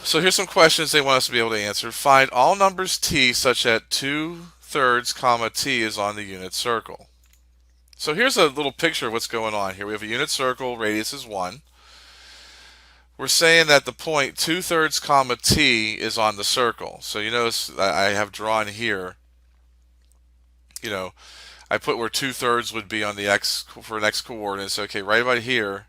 So here's some questions they want us to be able to answer. Find all numbers t such that 2/3, comma t is on the unit circle. So here's a little picture of what's going on here. We have a unit circle, radius is 1. We're saying that the point 2/3, comma t is on the circle. So you notice I have drawn here, you know, I put where 2/3 would be on the x for an x coordinates. Okay, right about here,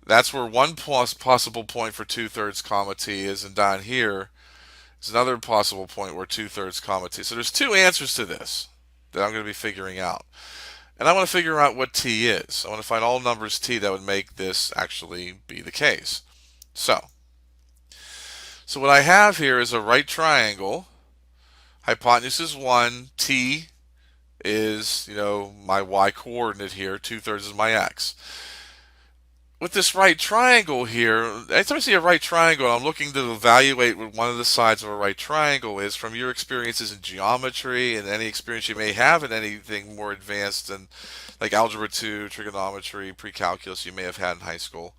that's where one possible point for 2/3, comma t is, and down here is another possible point where 2/3, comma t. So there's two answers to this that I'm going to be figuring out. And I want to figure out what t is. I want to find all numbers t that would make this actually be the case. So what I have here is a right triangle. Hypotenuse is 1. T is, my y coordinate here. 2/3 is my x. With this right triangle here, anytime I see a right triangle, I'm looking to evaluate what one of the sides of a right triangle is from your experiences in geometry and any experience you may have in anything more advanced than like algebra 2, trigonometry, pre-calculus you may have had in high school.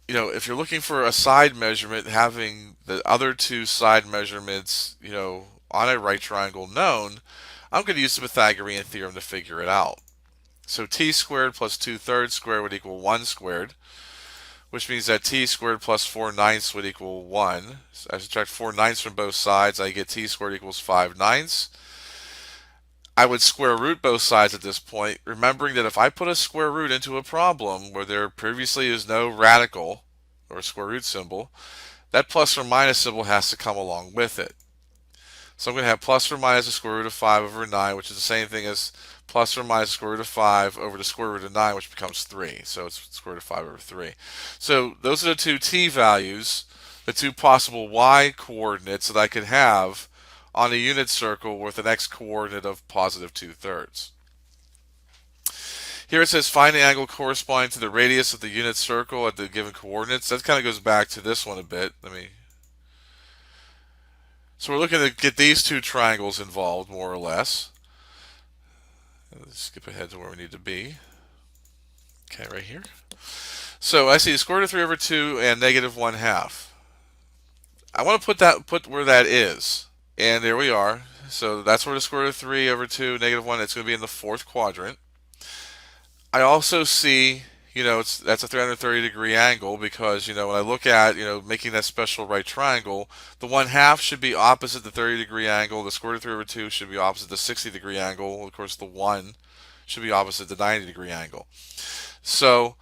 If you're looking for a side measurement, having the other two side measurements, on a right triangle known, I'm going to use the Pythagorean theorem to figure it out. So t squared plus 2/3 squared would equal 1 squared, which means that t squared plus 4/9 would equal 1. So I subtract 4/9 from both sides, I get t squared equals 5/9. I would square root both sides at this point, remembering that if I put a square root into a problem where there previously is no radical or square root symbol, that plus or minus symbol has to come along with it. So I'm going to have plus or minus the square root of 5 over 9, which is the same thing as plus or minus the square root of 5 over the square root of 9, which becomes 3. So it's square root of 5 over 3. So those are the two t values, the two possible y coordinates that I could have on a unit circle with an x coordinate of positive 2/3. Here it says find the angle corresponding to the radius of the unit circle at the given coordinates. That kind of goes back to this one a bit. So we're looking to get these two triangles involved, more or less. Let's skip ahead to where we need to be. Okay, right here. So I see the square root of 3 over 2 and negative 1/2. I want to put where that is. And there we are. So that's where the square root of 3 over 2, negative 1, it's going to be in the fourth quadrant. I also see, that's a 330-degree angle because, when I look at, making that special right triangle, the 1/2 should be opposite the 30-degree angle. The square root of 3 over 2 should be opposite the 60-degree angle. Of course, the 1 should be opposite the 90-degree angle. So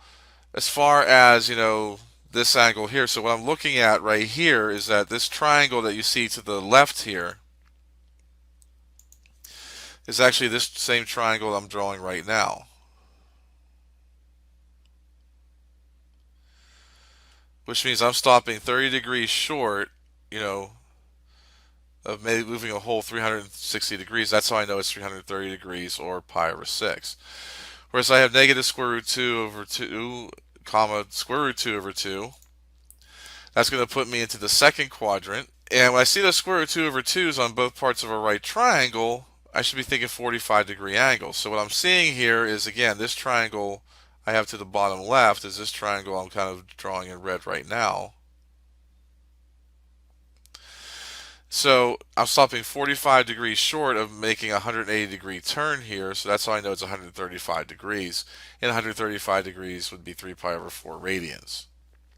as far as, this angle here, so what I'm looking at right here is that this triangle that you see to the left here is actually this same triangle I'm drawing right now. Which means I'm stopping 30 degrees short, of maybe moving a whole 360 degrees. That's how I know it's 330 degrees or pi over 6. Whereas I have negative square root 2 over 2, comma, square root 2 over 2. That's going to put me into the second quadrant. And when I see those square root 2 over 2's on both parts of a right triangle, I should be thinking 45-degree angles. So what I'm seeing here is, again, this triangle I have to the bottom left is this triangle I'm kind of drawing in red right now. So I'm stopping 45 degrees short of making a 180-degree turn here, so that's how I know it's 135 degrees. And 135 degrees would be 3 pi over 4 radians.